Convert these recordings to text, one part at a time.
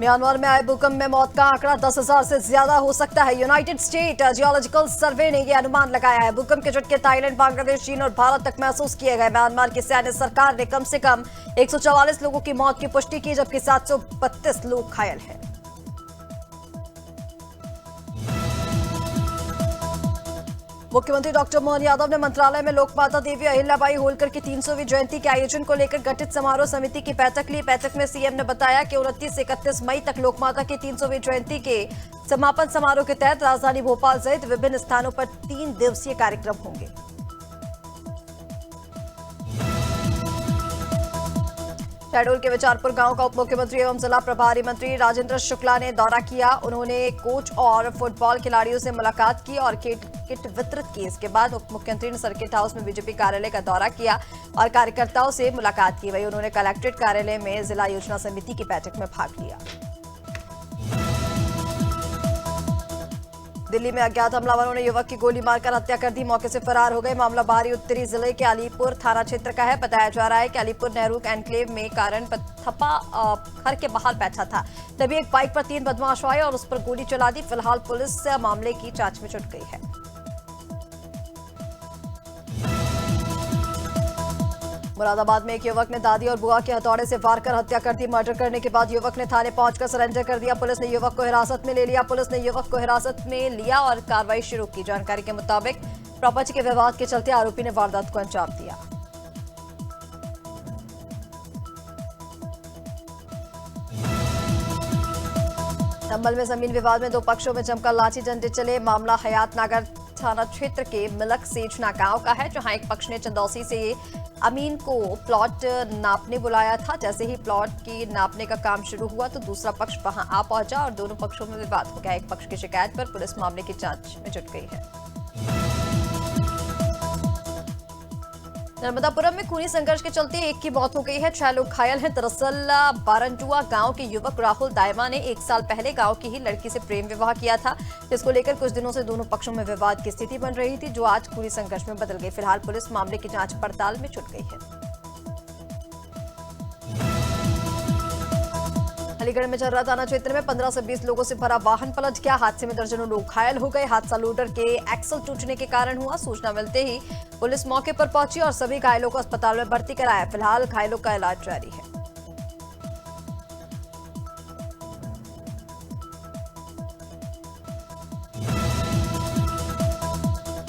Myanmar में आए भूकंप में मौत का आंकड़ा 10,000 से ज्यादा हो सकता है। यूनाइटेड स्टेट जियोलॉजिकल सर्वे ने यह अनुमान लगाया है। भूकंप के झटके थाईलैंड, बांग्लादेश, चीन और भारत तक महसूस किए गए। म्यांमार की सैन्य सरकार ने कम से कम 144 लोगों की मौत की पुष्टि की, जबकि 732 लोग घायल हैं। मुख्यमंत्री डॉक्टर मोहन यादव ने मंत्रालय में लोकमाता देवी अहिल्याबाई होलकर की 300वीं जयंती के आयोजन को लेकर गठित समारोह समिति की बैठक ली। बैठक में सीएम ने बताया कि 29 से 31 मई तक लोकमाता की 300वीं जयंती के समापन समारोह के तहत राजधानी भोपाल सहित विभिन्न स्थानों पर 3 दिवसीय कार्यक्रम होंगे। शहडोल के विचारपुर गांव का उप मुख्यमंत्री एवं जिला प्रभारी मंत्री राजेंद्र शुक्ला ने दौरा किया। उन्होंने कोच और फुटबॉल खिलाड़ियों से मुलाकात की और किट वितरित की। इसके बाद उप मुख्यमंत्री ने सर्किट हाउस में बीजेपी कार्यालय का दौरा किया और कार्यकर्ताओं से मुलाकात की। वहीं उन्होंने कलेक्ट्रेट कार्यालय में जिला योजना समिति की बैठक में भाग लिया। दिल्ली में अज्ञात हमलावरों ने युवक की गोली मारकर हत्या कर दी, मौके से फरार हो गए। मामला बाहरी उत्तरी जिले के अलीपुर थाना क्षेत्र का है। बताया जा रहा है कि अलीपुर नेहरू एनक्लेव में कारण थप्पा घर के बाहर बैठा था, तभी एक बाइक पर 3 बदमाश आए और उस पर गोली चला दी। फिलहाल पुलिस मामले की जांच में जुट गई है। मुरादाबाद में एक युवक ने दादी और बुआ के हथौड़े से वार कर हत्या कर दी। मर्डर करने के बाद युवक ने थाने पहुंचकर सरेंडर कर दिया। पुलिस ने युवक को हिरासत में ले लिया। पुलिस ने युवक को हिरासत में लिया और कार्रवाई शुरू की। जानकारी के मुताबिक प्रॉपर्टी के विवाद के चलते आरोपी ने वारदात को अंजाम दिया। संभल में जमीन विवाद में 2 पक्षों में जमकर लाठी डंडे चले। मामला हयात नगर थाना क्षेत्र के मिलक सेजना गांव का है, जहां एक पक्ष ने चंदौसी से अमीन को प्लॉट नापने बुलाया था। जैसे ही प्लॉट की नापने का काम शुरू हुआ तो दूसरा पक्ष वहां आ पहुंचा और दोनों पक्षों में विवाद हो गया। एक पक्ष की शिकायत पर पुलिस मामले की जांच में जुट गई है। नर्मदापुरम में खूनी संघर्ष के चलते एक की मौत हो गई है, 6 लोग घायल हैं। दरअसल बारंजुआ गांव के युवक राहुल दायमा ने 1 साल पहले गांव की ही लड़की से प्रेम विवाह किया था, जिसको लेकर कुछ दिनों से दोनों पक्षों में विवाद की स्थिति बन रही थी, जो आज खूनी संघर्ष में बदल गई। फिलहाल पुलिस मामले की जांच पड़ताल में जुट गई है। अलीगढ़ में चर्रा थाना क्षेत्र में 15 से 20 लोगों से भरा वाहन पलट गया। हादसे में दर्जनों लोग घायल हो गए। हादसा लोडर के एक्सल टूटने के कारण हुआ। सूचना मिलते ही पुलिस मौके पर पहुंची और सभी घायलों को अस्पताल में भर्ती कराया। फिलहाल घायलों का इलाज जारी है।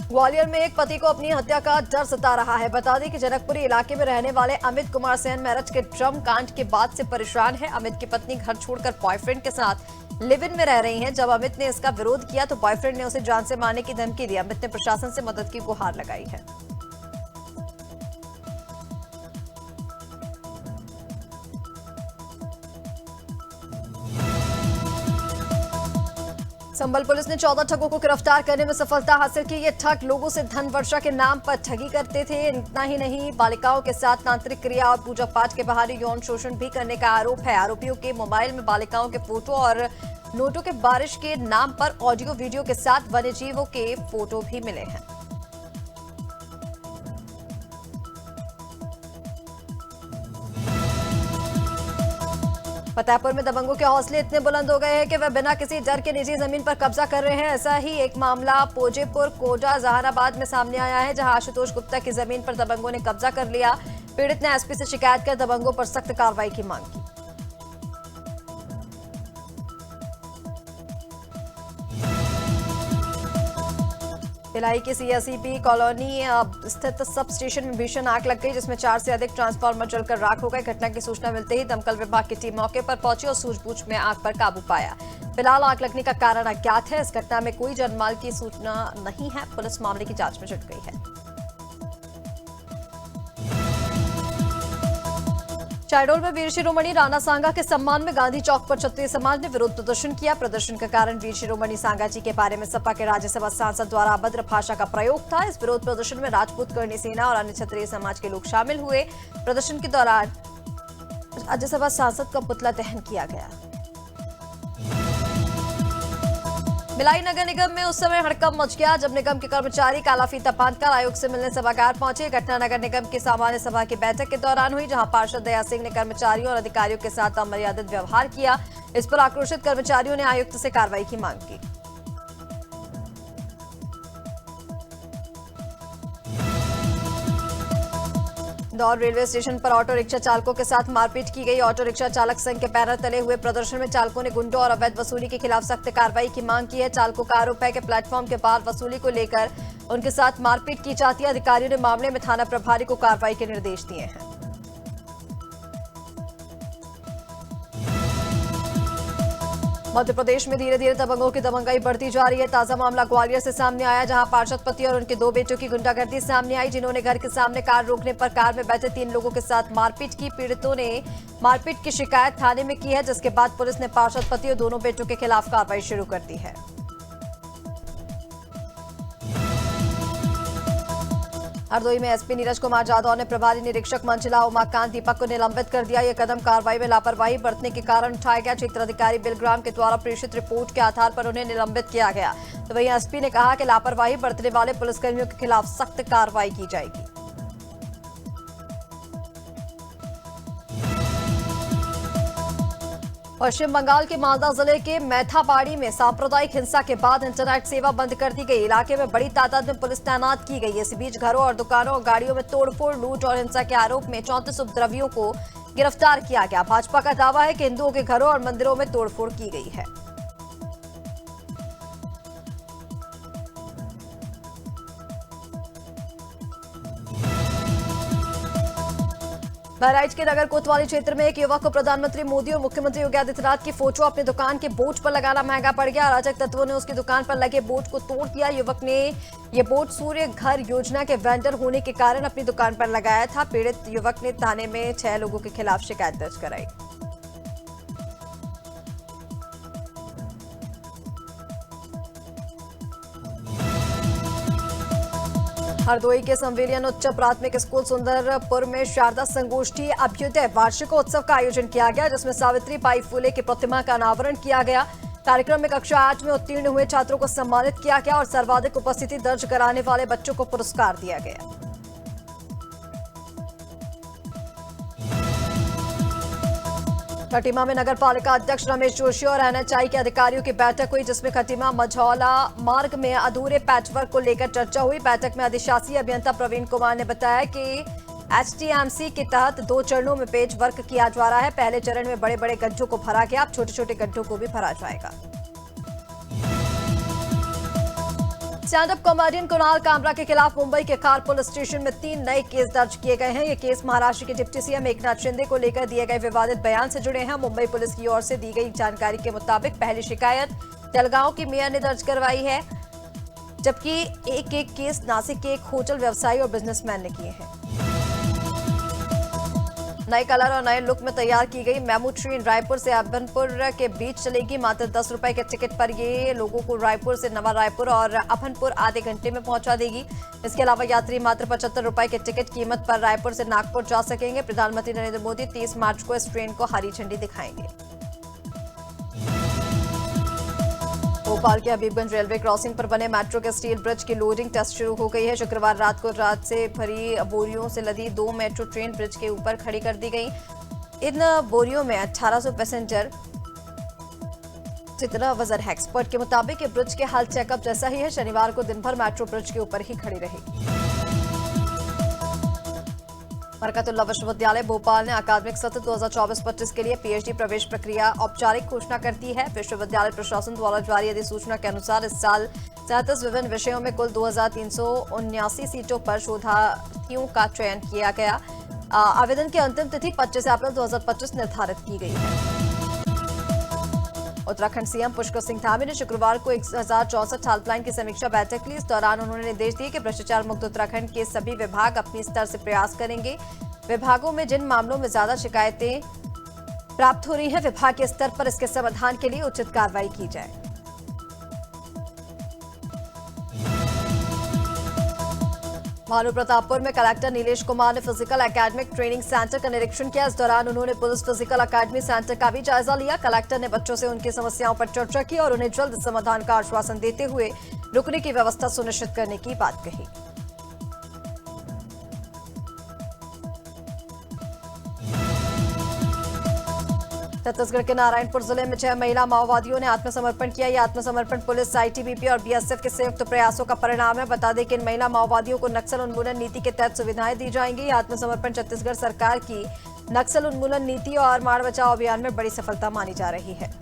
ग्वालियर में एक पति को अपनी हत्या का डर सता रहा है। बता दें कि जनकपुरी इलाके में रहने वाले अमित कुमार सेन मैरिज के ड्रम कांड के बाद से परेशान है। अमित की पत्नी घर छोड़कर बॉयफ्रेंड के साथ लिव इन में रह रही हैं। जब अमित ने इसका विरोध किया तो बॉयफ्रेंड ने उसे जान से मारने की धमकी दी। अमित ने प्रशासन से मदद की गुहार लगाई है। संभल पुलिस ने 14 ठगों को गिरफ्तार करने में सफलता हासिल की। ये ठग लोगों से धन वर्षा के नाम पर ठगी करते थे। इतना ही नहीं, बालिकाओं के साथ तांत्रिक क्रिया और पूजा पाठ के बहाने यौन शोषण भी करने का आरोप है। आरोपियों के मोबाइल में बालिकाओं के फोटो और नोटों के बारिश के नाम पर ऑडियो वीडियो के साथ वन्यजीवों के फोटो भी मिले हैं। फतेहपुर में दबंगों के हौसले इतने बुलंद हो गए हैं कि वह बिना किसी डर के निजी जमीन पर कब्जा कर रहे हैं। ऐसा ही एक मामला पोजेपुर कोटा जहानाबाद में सामने आया है, जहां आशुतोष गुप्ता की जमीन पर दबंगों ने कब्जा कर लिया। पीड़ित ने एसपी से शिकायत कर दबंगों पर सख्त कार्रवाई की मांग की। भिलाई की सीएसईपी कॉलोनी स्थित सब स्टेशन में भीषण आग लग गई, जिसमें 4 से अधिक ट्रांसफार्मर जलकर राख हो गए। घटना की सूचना मिलते ही दमकल विभाग की टीम मौके पर पहुंची और सूझबूझ में आग पर काबू पाया। फिलहाल आग लगने का कारण अज्ञात है। इस घटना में कोई जानमाल की सूचना नहीं है। पुलिस मामले की जांच में जुट गई है। शहडोल में वीर शिरोमणि राणा सांगा के सम्मान में गांधी चौक पर क्षत्रिय समाज ने विरोध प्रदर्शन किया। प्रदर्शन का कारण वीर शिरोमणि सांगा जी के बारे में सपा के राज्यसभा सांसद द्वारा अभद्र भाषा का प्रयोग था। इस विरोध प्रदर्शन में राजपूत करणी सेना और अन्य क्षत्रिय समाज के लोग शामिल हुए। प्रदर्शन के दौरान राज्यसभा सांसद का पुतला दहन किया गया। भिलाई नगर निगम में उस समय हड़कंप मच गया जब निगम के कर्मचारी काला फीता बांधकर आयोग से मिलने सभागार पहुंचे। घटना नगर निगम की सामान्य सभा की बैठक के दौरान हुई, जहां पार्षद दया सिंह ने कर्मचारियों और अधिकारियों के साथ अमर्यादित व्यवहार किया। इस पर आक्रोशित कर्मचारियों ने आयुक्त से कार्रवाई की मांग की। इंदौर रेलवे स्टेशन पर ऑटो रिक्शा चालकों के साथ मारपीट की गई। ऑटो रिक्शा चालक संघ के बैनर तले हुए प्रदर्शन में चालकों ने गुंडों और अवैध वसूली के खिलाफ सख्त कार्रवाई की मांग की है। चालकों का आरोप है कि प्लेटफॉर्म के बाहर वसूली को लेकर उनके साथ मारपीट की जाती है। अधिकारियों ने मामले में थाना प्रभारी को कार्रवाई के निर्देश दिए हैं। मध्य प्रदेश में धीरे धीरे दबंगों की दबंगाई बढ़ती जा रही है। ताजा मामला ग्वालियर से सामने आया, जहां पार्षद पति और उनके 2 बेटों की गुंडागर्दी सामने आई, जिन्होंने घर के सामने कार रोकने पर कार में बैठे 3 लोगों के साथ मारपीट की। पीड़ितों ने मारपीट की शिकायत थाने में की है, जिसके बाद पुलिस ने पार्षद पति और दोनों बेटों के खिलाफ कार्रवाई शुरू कर दी है। हरदोई में एसपी नीरज कुमार यादव ने प्रभारी निरीक्षक मंजिला उमाकांत दीपक को निलंबित कर दिया। यह कदम कार्रवाई में लापरवाही बरतने के कारण उठाया गया। क्षेत्राधिकारी बिलग्राम के द्वारा प्रेषित रिपोर्ट के आधार पर उन्हें निलंबित किया गया। तो वहीं एसपी ने कहा कि लापरवाही बरतने वाले पुलिसकर्मियों के खिलाफ सख्त कार्रवाई की जाएगी। पश्चिम बंगाल के मालदा जिले के मैथाबाड़ी में सांप्रदायिक हिंसा के बाद इंटरनेट सेवा बंद कर दी गई। इलाके में बड़ी तादाद में पुलिस तैनात की गई। इसी बीच घरों और दुकानों और गाड़ियों में तोड़फोड़, लूट और हिंसा के आरोप में 34 उपद्रवियों को गिरफ्तार किया गया। भाजपा का दावा है कि हिंदुओं के घरों और मंदिरों में तोड़फोड़ की गई है। बहराइच के नगर कोतवाली क्षेत्र में एक युवक को प्रधानमंत्री मोदी और मुख्यमंत्री योगी आदित्यनाथ की फोटो अपनी दुकान के बोर्ड पर लगाना महंगा पड़ गया। अराजक तत्वों ने उसकी दुकान पर लगे बोर्ड को तोड़ दिया। युवक ने ये बोर्ड सूर्य घर योजना के वेंडर होने के कारण अपनी दुकान पर लगाया था। पीड़ित युवक ने थाने में 6 लोगों के खिलाफ शिकायत दर्ज कराई। हरदोई के संविलियन उच्च प्राथमिक स्कूल सुंदरपुर में शारदा संगोष्ठी अभ्युदय वार्षिकोत्सव का आयोजन किया गया, जिसमें सावित्री बाई फुले की प्रतिमा का अनावरण किया गया। कार्यक्रम में कक्षा 8 में उत्तीर्ण हुए छात्रों को सम्मानित किया गया और सर्वाधिक उपस्थिति दर्ज कराने वाले बच्चों को पुरस्कार दिया गया। खटीमा में नगर पालिका अध्यक्ष रमेश जोशी और एनएचआई के अधिकारियों की बैठक हुई, जिसमें खटीमा मझौला मार्ग में अधूरे पैचवर्क को लेकर चर्चा हुई। बैठक में अधिशासी अभियंता प्रवीण कुमार ने बताया कि एचटीएमसी के तहत 2 चरणों में पेच वर्क किया जा रहा है। पहले चरण में बड़े बड़े गड्ढों को भरा गया, अब छोटे छोटे गड्ढों को भी भरा जाएगा। Stand up comedian Kunal Kamra के खिलाफ मुंबई के खार पुलिस स्टेशन में 3 नए केस दर्ज किए गए हैं। ये केस महाराष्ट्र के डिप्टी सीएम एकनाथ शिंदे को लेकर दिए गए विवादित बयान से जुड़े हैं। मुंबई पुलिस की ओर से दी गई जानकारी के मुताबिक पहली शिकायत जलगांव की मेयर ने दर्ज करवाई है, जबकि एक केस नासिक के एक होटल व्यवसायी और बिजनेसमैन ने किए हैं। नए कलर और नए लुक में तैयार की गई मेमू ट्रेन रायपुर से अभनपुर के बीच चलेगी। मात्र 10 रुपए के टिकट पर ये लोगों को रायपुर से नवा रायपुर और अभनपुर आधे घंटे में पहुंचा देगी। इसके अलावा यात्री मात्र 75 रुपए के टिकट कीमत पर रायपुर से नागपुर जा सकेंगे। प्रधानमंत्री नरेंद्र मोदी 30 मार्च को इस ट्रेन को हरी झंडी दिखाएंगे। भोपाल के हबीबगंज रेलवे क्रॉसिंग पर बने मेट्रो के स्टील ब्रिज की लोडिंग टेस्ट शुरू हो गई है। शुक्रवार रात को रात से भरी बोरियों से लदी 2 मेट्रो ट्रेन ब्रिज के ऊपर खड़ी कर दी गई। इन बोरियों में 1800 पैसेंजर जितना वजन है। एक्सपर्ट के मुताबिक ये ब्रिज के हाल चेकअप जैसा ही है। शनिवार को दिन भर मेट्रो ब्रिज के ऊपर ही खड़ी रहेगी। बरकतुल्ला विश्वविद्यालय भोपाल ने अकादमिक सत्र 2024-25 के लिए पीएचडी प्रवेश प्रक्रिया औपचारिक घोषणा कर दी है। विश्वविद्यालय प्रशासन द्वारा जारी अधिसूचना के अनुसार इस साल 37 विभिन्न विषयों में कुल 2379 सीटों पर शोधार्थियों का चयन किया गया। आवेदन की अंतिम तिथि 25 अप्रैल 2025 निर्धारित की गई है। उत्तराखंड सीएम पुष्कर सिंह धामी ने शुक्रवार को 1064 हेल्पलाइन की समीक्षा बैठक ली। इस दौरान उन्होंने निर्देश दिए कि भ्रष्टाचार मुक्त उत्तराखंड के सभी विभाग अपने स्तर से प्रयास करेंगे। विभागों में जिन मामलों में ज्यादा शिकायतें प्राप्त हो रही हैं, विभाग के स्तर पर इसके समाधान के लिए उचित कार्रवाई की जाए। भानु प्रतापपुर में कलेक्टर नीलेश कुमार ने फिजिकल एकेडमिक ट्रेनिंग सेंटर का निरीक्षण किया। इस दौरान उन्होंने पुलिस फिजिकल एकेडमी सेंटर का भी जायजा लिया। कलेक्टर ने बच्चों से उनकी समस्याओं पर चर्चा की और उन्हें जल्द समाधान का आश्वासन देते हुए रुकने की व्यवस्था सुनिश्चित करने की बात कही। छत्तीसगढ़ के नारायणपुर जिले में 6 महिला माओवादियों ने आत्मसमर्पण किया। ये आत्मसमर्पण पुलिस, आईटीबीपी और बीएसएफ के संयुक्त प्रयासों का परिणाम है। बता दें कि इन महिला माओवादियों को नक्सल उन्मूलन नीति के तहत सुविधाएं दी जाएंगी। आत्मसमर्पण छत्तीसगढ़ सरकार की नक्सल उन्मूलन नीति और माड़ बचाओ अभियान में बड़ी सफलता मानी जा रही है।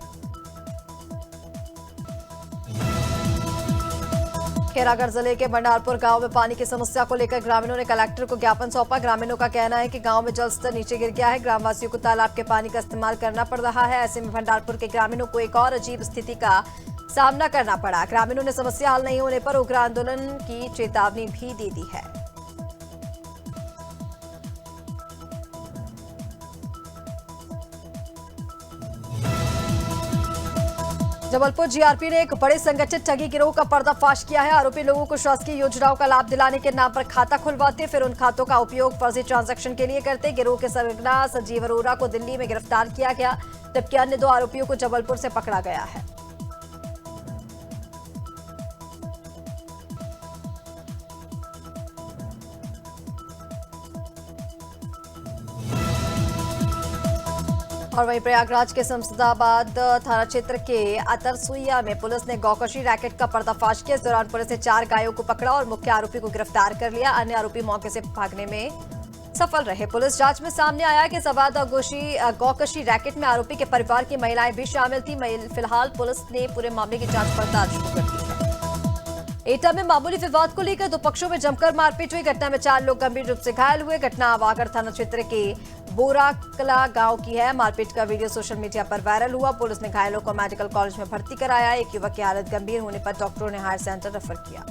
खैरागढ़ जिले के बंडारपुर गांव में पानी की समस्या को लेकर ग्रामीणों ने कलेक्टर को ज्ञापन सौंपा। ग्रामीणों का कहना है कि गांव में जल स्तर नीचे गिर गया है। ग्रामवासियों को तालाब के पानी का इस्तेमाल करना पड़ रहा है। ऐसे में बंडारपुर के ग्रामीणों को एक और अजीब स्थिति का सामना करना पड़ा। ग्रामीणों ने समस्या हल नहीं होने पर उग्र आंदोलन की चेतावनी भी दे दी है। जबलपुर जीआरपी ने एक बड़े संगठित ठगी गिरोह का पर्दाफाश किया है। आरोपी लोगों को शासकीय योजनाओं का लाभ दिलाने के नाम पर खाता खुलवाते, फिर उन खातों का उपयोग फर्जी ट्रांजैक्शन के लिए करते। गिरोह के सरगना संजीव अरोरा को दिल्ली में गिरफ्तार किया गया, जबकि अन्य 2 आरोपियों को जबलपुर से पकड़ा गया है। और वहीं प्रयागराज के शमशाबाद थाना क्षेत्र के अतरसुइया में पुलिस ने गौकशी रैकेट का पर्दाफाश किया। इस दौरान पुलिस ने 4 गायों को पकड़ा और मुख्य आरोपी को गिरफ्तार कर लिया। अन्य आरोपी मौके से भागने में सफल रहे। पुलिस जांच में सामने आया कि सवाद गौकशी रैकेट में आरोपी के परिवार की महिलाएं भी शामिल थी। फिलहाल पुलिस ने पूरे मामले की जांच पड़ताल शुरू कर दी है। एटा में मामूली विवाद को लेकर 2 पक्षों में जमकर मारपीट हुई। घटना में 4 लोग गंभीर रूप से घायल हुए। घटना वागड़ थाना क्षेत्र के बोराकला गांव की है। मारपीट का वीडियो सोशल मीडिया पर वायरल हुआ। पुलिस ने घायलों को मेडिकल कॉलेज में भर्ती कराया। एक युवक की हालत गंभीर होने पर डॉक्टरों ने हायर सेंटर रेफर किया।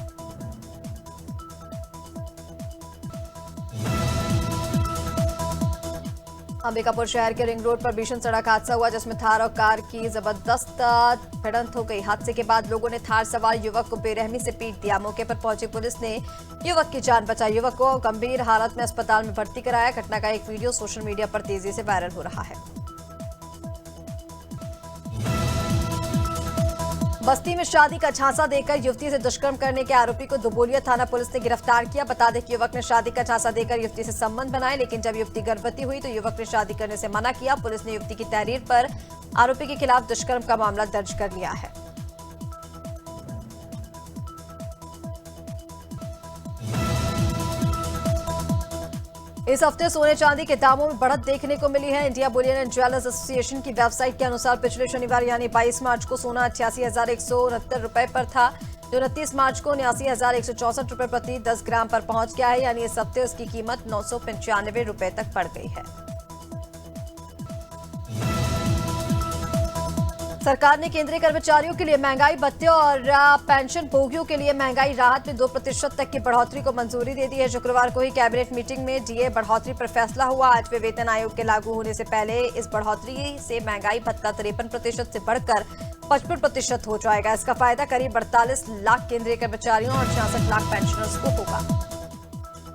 अंबिकापुर शहर के रिंग रोड पर भीषण सड़क हादसा हुआ, जिसमें थार और कार की जबरदस्त भिड़ंत हो गई। हादसे के बाद लोगों ने थार सवार युवक को बेरहमी से पीट दिया। मौके पर पहुंची पुलिस ने युवक की जान बचाई। युवक को गंभीर हालत में अस्पताल में भर्ती कराया। घटना का एक वीडियो सोशल मीडिया पर तेजी से वायरल हो रहा है। बस्ती में शादी का झांसा देकर युवती से दुष्कर्म करने के आरोपी को दुबोलिया थाना पुलिस ने गिरफ्तार किया। बता दें कि युवक ने शादी का झांसा देकर युवती से संबंध बनाए, लेकिन जब युवती गर्भवती हुई तो युवक ने शादी करने से मना किया। पुलिस ने युवती की तहरीर पर आरोपी के खिलाफ दुष्कर्म का मामला दर्ज कर लिया है। इस हफ्ते सोने चांदी के दामों में बढ़त देखने को मिली है। India Boolean and jewellers association की वेबसाइट के अनुसार पिछले शनिवार यानी 22 मार्च को सोना 88,169 रुपए पर था, जो 29 मार्च को 79,164 रुपए प्रति 10 ग्राम पर पहुंच गया है। यानी इस हफ्ते उसकी कीमत 995 रुपए तक बढ़ गई है। सरकार ने केंद्रीय कर्मचारियों के लिए महंगाई भत्ते और पेंशन भोगियों के लिए महंगाई राहत में 2% तक की बढ़ोतरी को मंजूरी दे दी है। शुक्रवार को ही कैबिनेट मीटिंग में डीए बढ़ोतरी पर फैसला हुआ। 8वें वेतन आयोग के लागू होने से पहले इस बढ़ोतरी से महंगाई भत्ता 53% से बढ़कर 55% हो जाएगा। इसका फायदा करीब 48 लाख केंद्रीय कर्मचारियों और 66 लाख पेंशनर्स को होगा।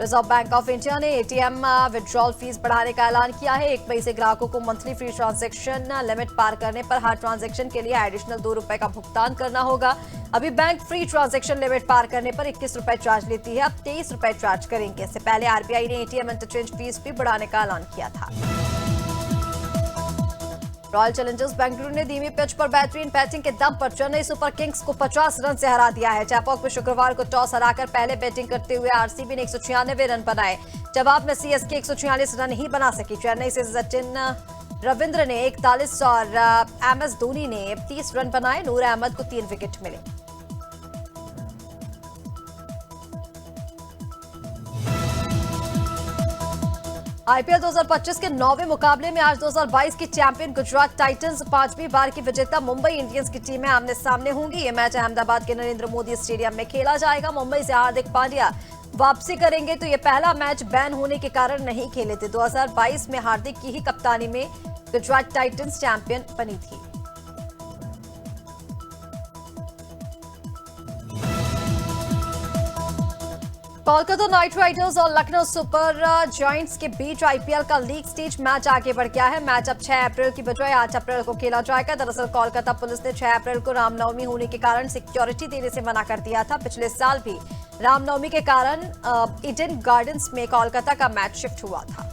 रिजर्व बैंक ऑफ इंडिया ने एटीएम विड्रॉल फीस बढ़ाने का ऐलान किया है। 1 मई से ग्राहकों को मंथली फ्री ट्रांजैक्शन लिमिट पार करने पर हर ट्रांजैक्शन के लिए एडिशनल 2 रुपए का भुगतान करना होगा। अभी बैंक फ्री ट्रांजैक्शन लिमिट पार करने पर 21 रुपए चार्ज लेती है, अब 23 रुपए चार्ज करेंगे। इससे पहले आरबीआई ने एटीएम इंटरचेंज फीस भी बढ़ाने का ऐलान किया था। रॉयल चैलेंजर्स बेंगलुरु ने धीमी पिच पर बेहतरीन बैटिंग के दम पर चेन्नई सुपर किंग्स को 50 रन से हरा दिया है। चेपॉक में शुक्रवार को टॉस हराकर पहले बैटिंग करते हुए आरसीबी ने 196 रन बनाए। जवाब में सीएसके 146 रन ही बना सकी। चेन्नई से सचिन रविंद्र ने 41 और एमएस धोनी ने 30 रन बनाए। नूर अहमद को 3 विकेट मिले। आईपीएल 2025 के 9वें मुकाबले में आज 2022 की चैंपियन गुजरात टाइटंस 5वीं बार की विजेता मुंबई इंडियंस की टीमें आमने सामने होंगी। ये मैच अहमदाबाद के नरेंद्र मोदी स्टेडियम में खेला जाएगा। मुंबई से हार्दिक पांड्या वापसी करेंगे, तो ये पहला मैच बैन होने के कारण नहीं खेले थे। 2022 में हार्दिक की ही कप्तानी में गुजरात टाइटंस चैंपियन बनी थी। कोलकाता नाइट राइडर्स और लखनऊ सुपर जायंट्स के बीच आईपीएल का लीग स्टेज मैच आगे बढ़ गया है। मैच अब 6 अप्रैल की बजाय 8 अप्रैल को खेला जाएगा। दरअसल कोलकाता पुलिस ने 6 अप्रैल को रामनवमी होने के कारण सिक्योरिटी देने से मना कर दिया था। पिछले साल भी रामनवमी के कारण ईडन गार्डन्स में कोलकाता का मैच शिफ्ट हुआ था।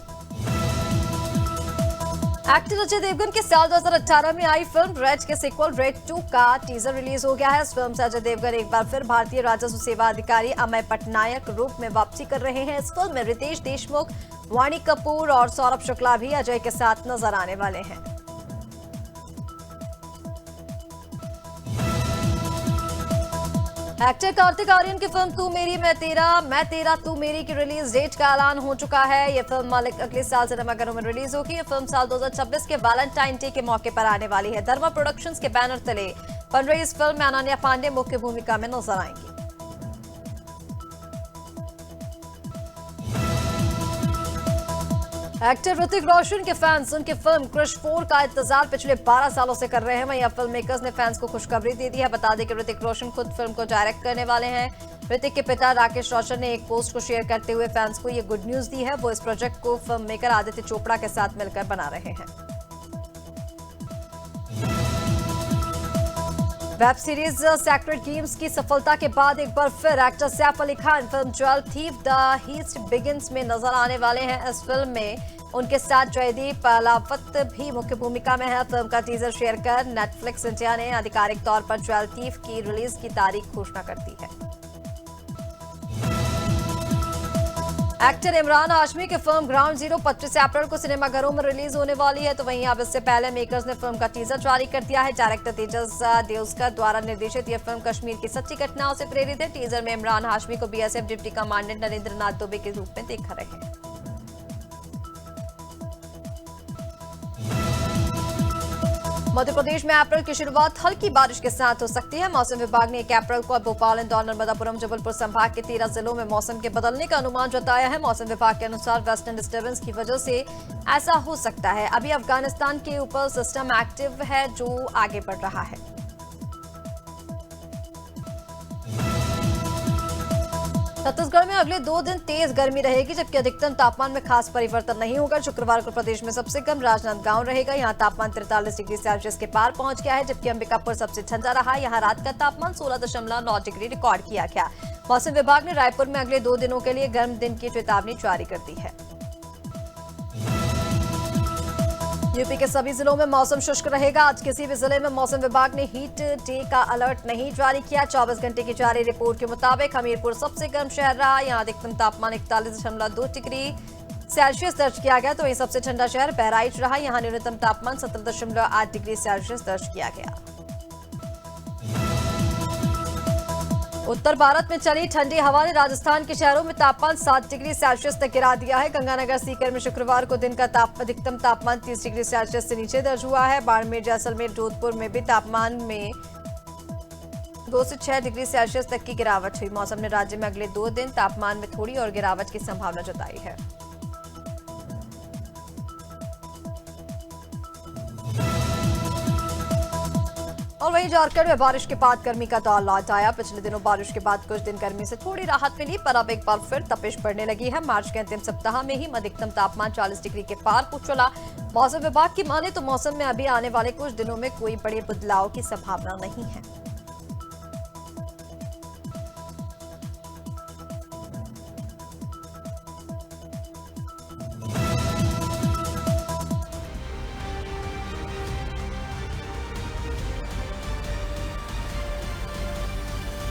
एक्टर अजय देवगन के साल 2018 में आई फिल्म रेड के सीक्वल रेड 2 का टीजर रिलीज हो गया है। इस फिल्म से अजय देवगन एक बार फिर भारतीय राजस्व सेवा अधिकारी अमय पटनायक रूप में वापसी कर रहे हैं। इस फिल्म में रितेश देशमुख, वाणी कपूर और सौरभ शुक्ला भी अजय के साथ नजर आने वाले हैं। एक्टर कार्तिक आर्यन की फिल्म तू मेरी मैं तेरा तू मेरी की रिलीज डेट का ऐलान हो चुका है। यह फिल्म मालिक अगले साल सिनेमाघरों में रिलीज होगी। यह फिल्म साल 2026 के वैलेंटाइन डे के मौके पर आने वाली है। धर्मा प्रोडक्शंस के बैनर तले बन रही इस फिल्म में अनन्या पांडे मुख्य भूमिका में नजर आएंगी। एक्टर ऋतिक रोशन के फैंस उनकी फिल्म क्रिश 4 का इंतजार पिछले 12 सालों से कर रहे हैं। वहीं फिल्म मेकर्स ने फैंस को खुशखबरी दे दी है। बता दें कि ऋतिक रोशन खुद फिल्म को डायरेक्ट करने वाले हैं। ऋतिक के पिता राकेश रोशन ने एक पोस्ट को शेयर करते हुए फैंस को ये गुड न्यूज दी है। वो इस प्रोजेक्ट को फिल्म मेकर आदित्य चोपड़ा के साथ मिलकर बना रहे हैं। वेब सीरीज सेक्रेट गेम्स की सफलता के बाद एक बार फिर actor Saif Ali Khan film jewel thief the heist begins में नजर आने वाले हैं। इस फिल्म में उनके साथ जयदीप लावत भी मुख्य भूमिका में है। फिल्म का टीजर शेयर कर नेटफ्लिक्स इंडिया ने आधिकारिक तौर पर ज्वेल थीफ की रिलीज की तारीख घोषणा कर दी है। एक्टर इमरान हाशमी की फिल्म ग्राउंड जीरो 25 अप्रैल को सिनेमाघरों में रिलीज होने वाली है। तो वहीं अब इससे पहले मेकर्स ने फिल्म का टीजर जारी कर दिया है। डायरेक्टर तेजस देओस्कर द्वारा निर्देशित यह फिल्म कश्मीर की सच्ची घटनाओं से प्रेरित है। टीजर में इमरान हाशमी को बीएसएफ डिप्टी कमांडेंट नरेंद्र नाथ दुबे के रूप में दिखा रहे हैं। मध्य प्रदेश में अप्रैल की शुरुआत हल्की बारिश के साथ हो सकती है। मौसम विभाग ने 1 अप्रैल को भोपाल, इंदौर, नर्मदापुरम, जबलपुर संभाग के 13 जिलों में मौसम के बदलने का अनुमान जताया है। मौसम विभाग के अनुसार वेस्टर्न डिस्टर्बेंस की वजह से ऐसा हो सकता है। अभी अफगानिस्तान के ऊपर सिस्टम एक्टिव है जो आगे बढ़ रहा है। छत्तीसगढ़ में अगले 2 दिन तेज गर्मी रहेगी, जबकि अधिकतम तापमान में खास परिवर्तन नहीं होगा। शुक्रवार को प्रदेश में सबसे कम राजनांदगांव रहेगा। यहां तापमान 43 डिग्री सेल्सियस के पार पहुंच गया है, जबकि अंबिकापुर सबसे ठंडा रहा। यहां रात का तापमान 16.9 डिग्री रिकॉर्ड किया गया। मौसम विभाग ने रायपुर में अगले 2 दिनों के लिए गर्म दिन की चेतावनी जारी कर दी है। यूपी के सभी जिलों में मौसम शुष्क रहेगा। आज किसी भी जिले में मौसम विभाग ने हीट डे का अलर्ट नहीं जारी किया। 24 घंटे की जारी रिपोर्ट के मुताबिक हमीरपुर सबसे गर्म शहर रहा। यहां अधिकतम तापमान 41.2 डिग्री सेल्सियस दर्ज किया गया। तो वहीं सबसे ठंडा शहर बहराइच रहा। यहां न्यूनतम तापमान 17.8 डिग्री सेल्सियस दर्ज किया गया। उत्तर भारत में चली ठंडी हवा ने राजस्थान के शहरों में तापमान 7 डिग्री सेल्सियस तक गिरा दिया है। गंगानगर, सीकर में शुक्रवार को दिन का अधिकतम तापमान 30 डिग्री सेल्सियस से नीचे दर्ज हुआ है। बाड़मेर, जैसलमेर, जोधपुर में भी तापमान में 2 से 6 डिग्री सेल्सियस तक की गिरावट हुई। मौसम ने राज्य में अगले 2 दिन तापमान में थोड़ी और गिरावट की संभावना जताई है। और वहीं झारखंड में बारिश के बाद गर्मी का दौर लौट आया। पिछले दिनों बारिश के बाद कुछ दिन गर्मी से थोड़ी राहत मिली, पर अब एक बार फिर तपिश बढ़ने लगी है। मार्च के अंतिम सप्ताह में ही अधिकतम तापमान 40 डिग्री के पार पहुंच चला। मौसम विभाग की माने तो मौसम में अभी आने वाले कुछ दिनों में कोई बड़े बदलाव की संभावना नहीं है।